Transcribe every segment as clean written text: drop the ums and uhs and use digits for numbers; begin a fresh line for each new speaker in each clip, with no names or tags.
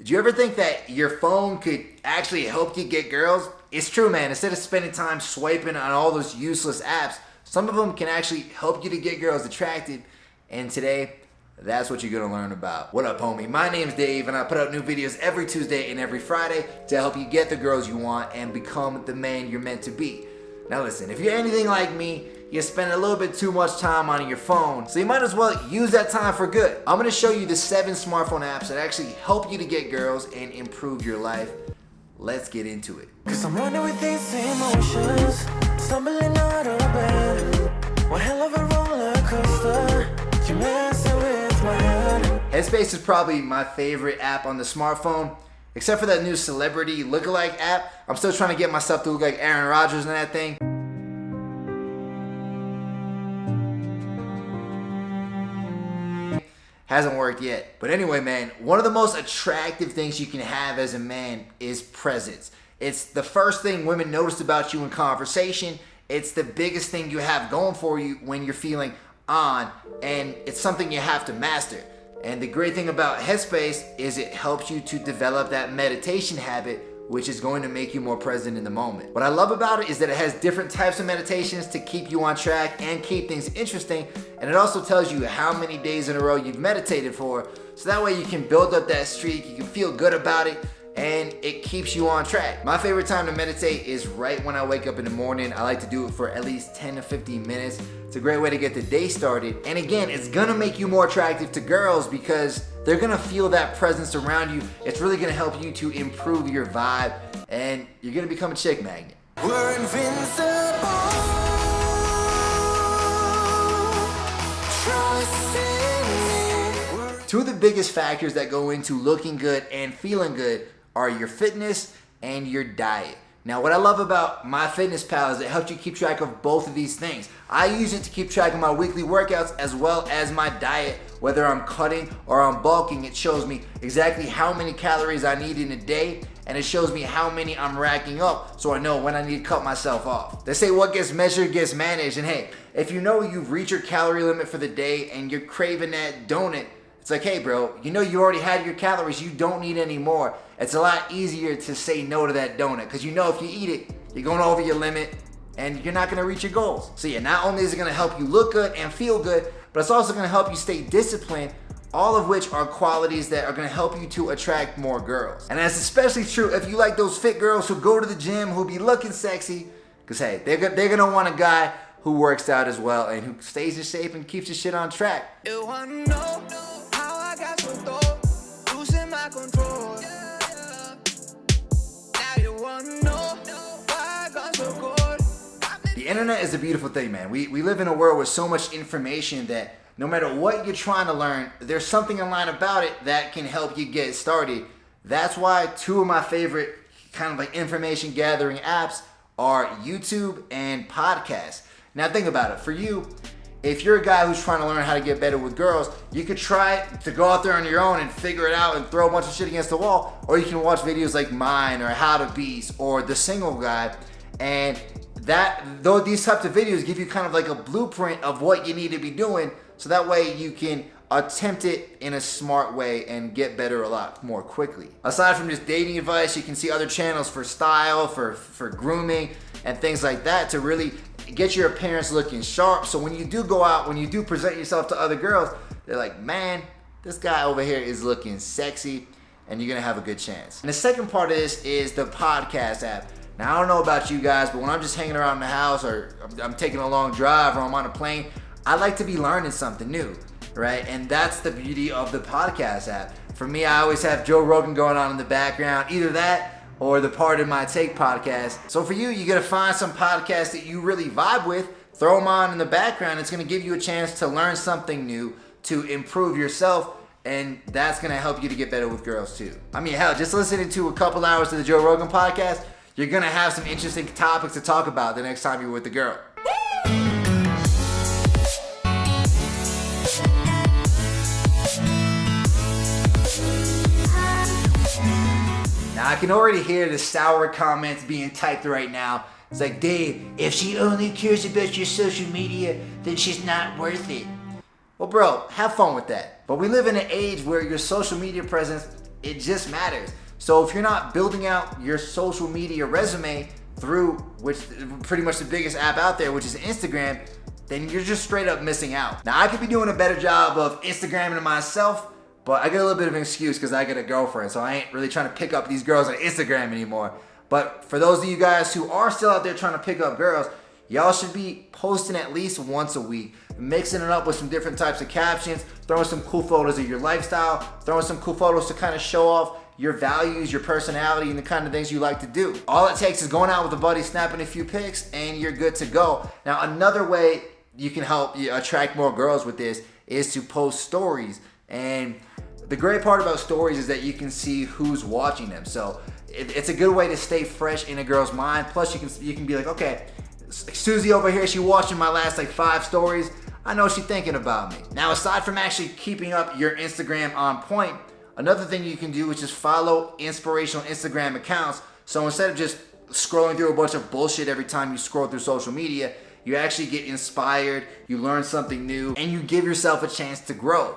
Did you ever think that your phone could actually help you get girls? It's true, man. Instead of spending time swiping on all those useless apps, some of them can actually help you to get girls attracted. And today, that's what you're gonna learn about. What up, homie? My name's Dave, and I put out new videos every Tuesday and every Friday to help you get the girls you want and become the man you're meant to be. Now listen, if you're anything like me, you spend a little bit too much time on your phone, so you might as well use that time for good. I'm gonna show you the 7 smartphone apps that actually help you to get girls and improve your life. Let's get into it.
Cause I'm running with these emotions, stumbling out of bed. One hell of a roller coaster, you're messing with my head.
HEADSPACE is probably my favorite app on the smartphone. Except for that new celebrity lookalike app, I'm still trying to get myself to look like Aaron Rodgers in that thing. Hasn't worked yet. But anyway, man, one of the most attractive things you can have as a man is presence. It's the first thing women notice about you in conversation. It's the biggest thing you have going for you when you're feeling on, and it's something you have to master. And the great thing about HEADSPACE is it helps you to develop that meditation habit, which is going to make you more present in the moment. What I love about it is that it has different types of meditations to keep you on track and keep things interesting. And it also tells you how many days in a row you've meditated for. So that way you can build up that streak, you can feel good about it, and it keeps you on track. My favorite time to meditate is right when I wake up in the morning. I like to do it for at least 10 to 15 minutes. It's a great way to get the day started. And again, it's gonna make you more attractive to girls because they're gonna feel that presence around you. It's really gonna help you to improve your vibe, and you're gonna become a chick magnet.
We're invincible. Trust in me.
2 of the biggest factors that go into looking good and feeling good are your fitness and your diet. Now, what I love about MyFitnessPal is it helps you keep track of both of these things. I use it to keep track of my weekly workouts as well as my diet. Whether I'm cutting or I'm bulking, it shows me exactly how many calories I need in a day, and it shows me how many I'm racking up so I know when I need to cut myself off. They say what gets measured gets managed, and hey, if you know you've reached your calorie limit for the day and you're craving that donut, it's like, hey bro, you know you already had your calories, you don't need any more. It's a lot easier to say no to that donut because you know if you eat it, you're going over your limit and you're not gonna reach your goals. So yeah, not only is it gonna help you look good and feel good, but it's also gonna help you stay disciplined, all of which are qualities that are gonna help you to attract more girls. And that's especially true if you like those fit girls who go to the gym, who be looking sexy, because hey, they're gonna want a guy who works out as well and who stays in shape and keeps his shit on track.
You wanna know how I got so dope, losing my control. Now you wanna know why I got so cold.
The internet is a beautiful thing, man. We live in a world with so much information that no matter what you're trying to learn, there's something online about it that can help you get started. That's why 2 of my favorite kind of like information gathering apps are YouTube and podcasts. Now think about it. For you, if you're a guy who's trying to learn how to get better with girls, you could try to go out there on your own and figure it out and throw a bunch of shit against the wall, or you can watch videos like mine or How to Beast or The Single Guy, and though these types of videos give you kind of like a blueprint of what you need to be doing, so that way you can attempt it in a smart way and get better a lot more quickly. Aside from just dating advice, you can see other channels for style, for grooming, and things like that to really get your appearance looking sharp. So when you do go out, when you do present yourself to other girls, they're like, man, this guy over here is looking sexy, and you're gonna have a good chance. And the second part of this is the podcast app. Now, I don't know about you guys, but when I'm just hanging around the house or I'm taking a long drive or I'm on a plane, I like to be learning something new, right? And that's the beauty of the podcast app. For me, I always have Joe Rogan going on in the background, either that or the Part of My Take podcast. So for you, you gotta find some podcasts that you really vibe with, throw them on in the background. It's gonna give you a chance to learn something new, to improve yourself, and that's gonna help you to get better with girls too. I mean, hell, just listening to a couple hours of the Joe Rogan podcast, you're gonna have some interesting topics to talk about the next time you're with the girl. Now I can already hear the sour comments being typed right now. It's like, Dave, if she only cares about your social media, then she's not worth it. Well, bro, have fun with that. But we live in an age where your social media presence It just matters. So if you're not building out your social media resume through which pretty much the biggest app out there, which is Instagram, then you're just straight up missing out. Now, I could be doing a better job of Instagramming myself, but I get a little bit of an excuse because I got a girlfriend, so I ain't really trying to pick up these girls on Instagram anymore. But for those of you guys who are still out there trying to pick up girls, y'all should be posting at least once a week, mixing it up with some different types of captions, throwing some cool photos of your lifestyle, throwing some cool photos to kind of show off your values, your personality, and the kind of things you like to do. All it takes is going out with a buddy, snapping a few pics, and you're good to go. Now, another way you can help you attract more girls with this is to post stories. And the great part about stories is that you can see who's watching them. So it's a good way to stay fresh in a girl's mind. Plus, you can be like, okay, Susie over here, she watching my last like 5 stories. I know she's thinking about me. Now, aside from actually keeping up your Instagram on point, another thing you can do is just follow inspirational Instagram accounts. So instead of just scrolling through a bunch of bullshit every time you scroll through social media, you actually get inspired, you learn something new, and you give yourself a chance to grow.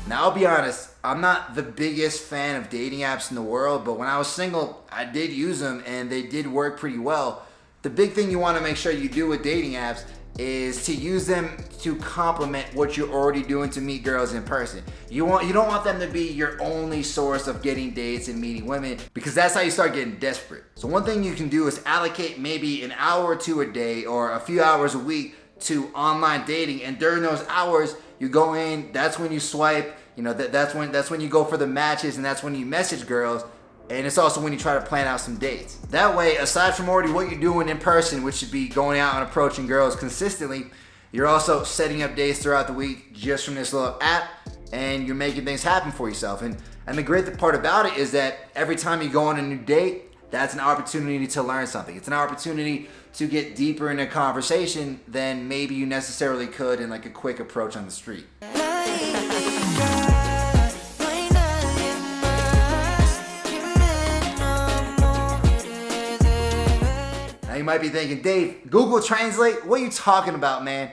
Now, I'll be honest, I'm not the biggest fan of dating apps in the world, but when I was single, I did use them and they did work pretty well. The big thing you want to make sure you do with dating apps is to use them to complement what you're already doing to meet girls in person. You don't want them to be your only source of getting dates and meeting women, because that's how you start getting desperate. So one thing you can do is allocate maybe an hour or two a day or a few hours a week to online dating, and during those hours you go in, that's when you swipe, that's when you go for the matches, and that's when you message girls. And it's also when you try to plan out some dates. That way, aside from already what you're doing in person, which should be going out and approaching girls consistently, you're also setting up dates throughout the week just from this little app, and you're making things happen for yourself. And the great part about it is that every time you go on a new date, that's an opportunity to learn something. It's an opportunity to get deeper in a conversation than maybe you necessarily could in like a quick approach on the street. You might be thinking, Dave, Google Translate? What are you talking about, man?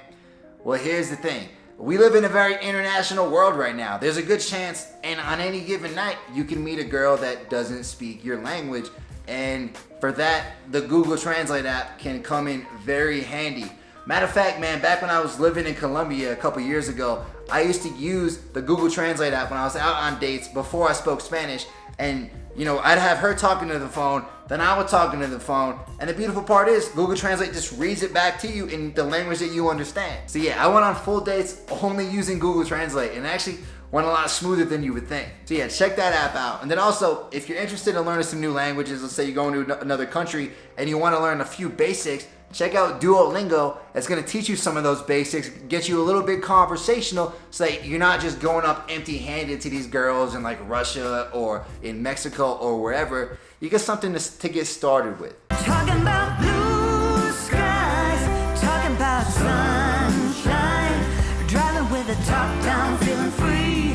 Well, here's the thing. We live in a very international world right now. There's a good chance, and on any given night, you can meet a girl that doesn't speak your language. And for that, the Google Translate app can come in very handy. Matter of fact, man, back when I was living in Colombia a couple years ago, I used to use the Google Translate app when I was out on dates before I spoke Spanish. And, I'd have her talking to the phone, then I would talk into the phone. And the beautiful part is Google Translate just reads it back to you in the language that you understand. So yeah, I went on full dates only using Google Translate, and actually went a lot smoother than you would think. So yeah, check that app out. And then also, if you're interested in learning some new languages, let's say you're going to another country and you want to learn a few basics, check out Duolingo. It's going to teach you some of those basics, get you a little bit conversational, so that you're not just going up empty-handed to these girls in like Russia or in Mexico or wherever. You get something to get started with.
Talking about blue skies, talking about sunshine, driving with the top down, feeling free,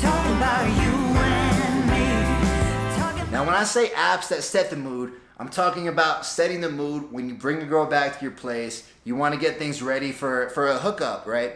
talking about you and me.
Now, when I say apps that set the mood, I'm talking about setting the mood when you bring a girl back to your place. You want to get things ready for a hookup, right?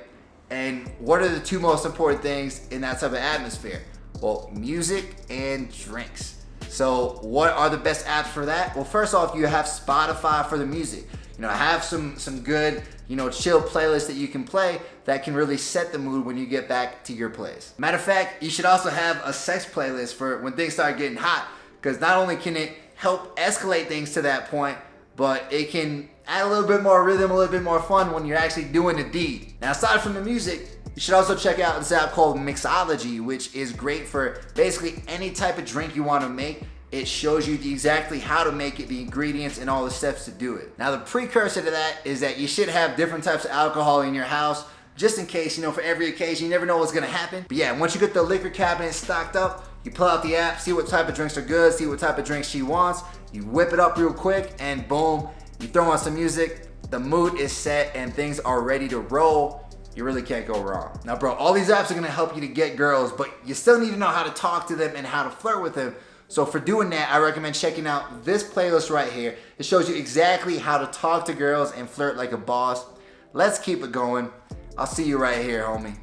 And what are the 2 most important things in that type of atmosphere? Well, music and drinks. So what are the best apps for that? Well, first off, you have Spotify for the music. Have some good, chill playlists that you can play that can really set the mood when you get back to your place. Matter of fact, you should also have a sex playlist for when things start getting hot, because not only can it help escalate things to that point, but it can add a little bit more rhythm, a little bit more fun when you're actually doing the deed. Now, aside from the music, you should also check out this app called Mixology, which is great for basically any type of drink you want to make. It shows you exactly how to make it, the ingredients, and all the steps to do it. Now, the precursor to that is that you should have different types of alcohol in your house, just in case, for every occasion. You never know what's gonna happen. But yeah, once you get the liquor cabinet stocked up, you pull out the app, see what type of drinks are good, see what type of drinks she wants, you whip it up real quick, and boom, you throw on some music, the mood is set, and things are ready to roll. You really can't go wrong. Now, bro, all these apps are gonna help you to get girls, but you still need to know how to talk to them and how to flirt with them. So for doing that, I recommend checking out this playlist right here. It shows you exactly how to talk to girls and flirt like a boss. Let's keep it going. I'll see you right here, homie.